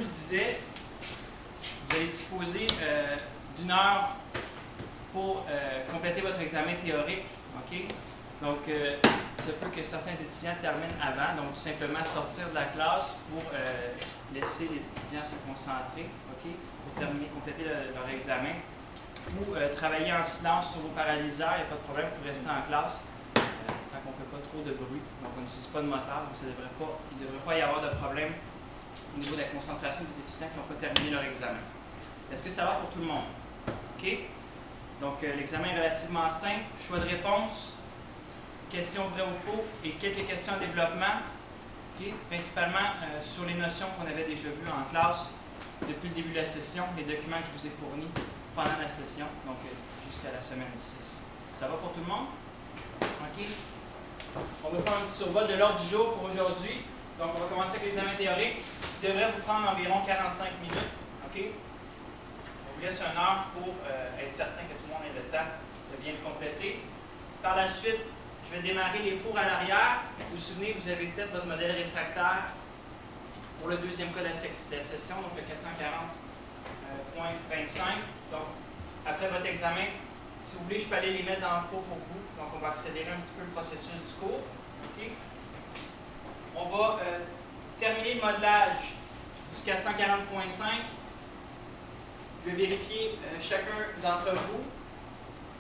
je disais, vous allez disposer d'1 heure pour compléter votre examen théorique. OK? Donc, il se peut que certains étudiants terminent avant, donc tout simplement sortir de la classe pour laisser les étudiants se concentrer, OK? Pour compléter leur examen. Ou travailler en silence sur vos paralyseurs, il n'y a pas de problème, vous restez en classe tant qu'on ne fait pas trop de bruit. Donc, on n'utilise pas de moteur, donc il ne devrait pas y avoir de problème au niveau de la concentration des étudiants qui n'ont pas terminé leur examen. Est-ce que ça va pour tout le monde? OK? Donc, l'examen est relativement simple. Choix de réponse, questions vrai ou faux et quelques questions en développement. Okay? Principalement sur les notions qu'on avait déjà vues en classe depuis le début de la session, les documents que je vous ai fournis pendant la session, donc jusqu'à la semaine 6. Ça va pour tout le monde? OK? On va faire un petit survol de l'ordre du jour pour aujourd'hui. Donc, on va commencer avec l'examen théorique qui devrait vous prendre environ 45 minutes. OK? On vous laisse 1 heure pour être certain que tout le monde ait le temps de bien le compléter. Par la suite, je vais démarrer les fours à l'arrière. Vous vous souvenez, vous avez fait votre modèle réfractaire pour le deuxième cas de la session, donc le 440.25. Donc, après votre examen, si vous voulez, je peux aller les mettre dans le four pour vous. Donc, on va accélérer un petit peu le processus du cours. OK? On va terminer le modelage du 440.5. Je vais vérifier chacun d'entre vous.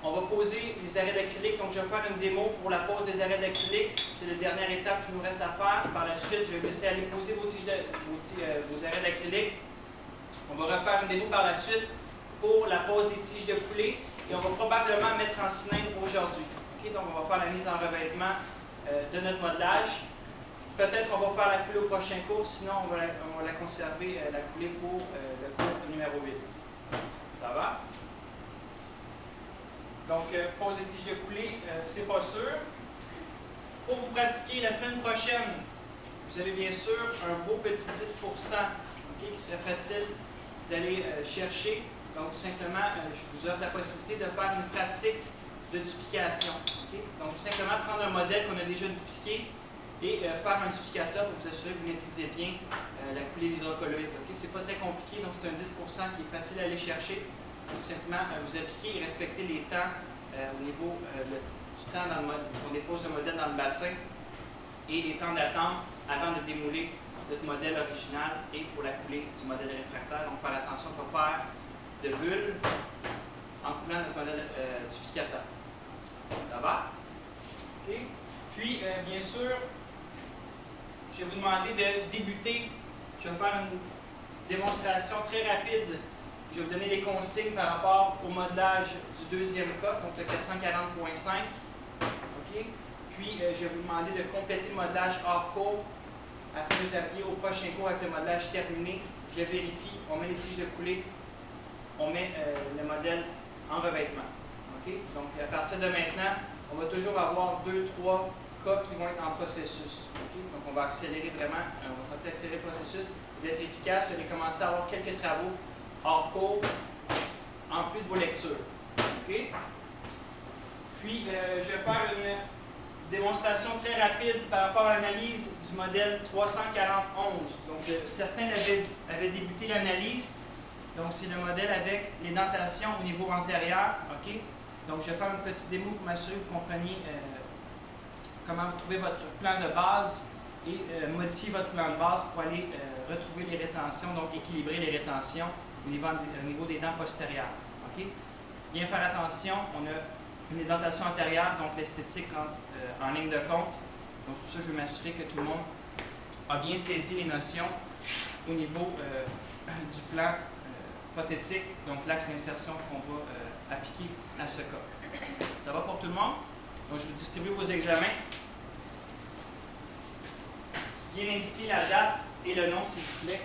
On va poser les arrêts d'acrylique. Donc, je vais faire une démo pour la pose des arrêts d'acrylique. C'est la dernière étape qu'il nous reste à faire. Par la suite, je vais vous laisser aller poser vos arrêts d'acrylique. On va refaire une démo par la suite pour la pose des tiges de coulée. Et on va probablement mettre en cylindre aujourd'hui. Okay? Donc, on va faire la mise en revêtement de notre modelage. Peut-être on va faire la coulée au prochain cours, sinon on va la conserver, la coulée pour le cours numéro 8. Ça va? Donc, pose des tiges de coulée, c'est pas sûr. Pour vous pratiquer la semaine prochaine, vous avez bien sûr un beau petit 10% okay, qui serait facile d'aller chercher. Donc, tout simplement, je vous offre la possibilité de faire une pratique de duplication. Okay? Donc, tout simplement prendre un modèle qu'on a déjà dupliqué et faire un duplicateur pour vous assurer que vous maîtrisez bien la coulée d'hydrocolloïde. Okay? Ce n'est pas très compliqué, donc c'est un 10% qui est facile à aller chercher. Tout simplement, vous appliquez et respectez les temps au niveau du temps on dépose le modèle dans le bassin et les temps d'attente avant de démouler notre modèle original et pour la coulée du modèle réfractaire. Donc, faire attention à ne pas faire de bulles en coulant notre modèle duplicateur. Ça va? Okay. Puis, bien sûr, je vais vous demander de débuter. Je vais faire une démonstration très rapide. Je vais vous donner des consignes par rapport au modelage du deuxième cas, donc le 440.5. Okay. Puis, je vais vous demander de compléter le modelage hors cours afin de vous appuyer au prochain cours avec le modelage terminé. Je vérifie, on met les tiges de coulée, on met le modèle en revêtement. Okay. Donc, à partir de maintenant, on va toujours avoir 2-3 cas qui vont être en processus. Okay. Donc, on va accélérer vraiment, on va tenter d'accélérer le processus, d'être efficace. Vous allez commencer à avoir quelques travaux hors cours, en plus de vos lectures. Okay. Puis, je vais faire une démonstration très rapide par rapport à l'analyse du modèle 341. Donc, certains avaient débuté l'analyse. Donc, c'est le modèle avec les dentations au niveau antérieur. Okay. Donc, je vais faire une petite démo pour m'assurer que vous compreniez comment trouver votre plan de base et modifier votre plan de base pour aller retrouver les rétentions, donc équilibrer les rétentions au niveau des dents postérieures. Okay. Bien faire attention, on a une dentation antérieure, donc l'esthétique rentre en ligne de compte. Donc, pour ça, je vais m'assurer que tout le monde a bien saisi les notions au niveau du plan prothétique, donc l'axe d'insertion qu'on va appliquer à ce cas. Ça va pour tout le monde? Donc, je vous distribue vos examens. Bien indiquer la date et le nom, s'il vous plaît.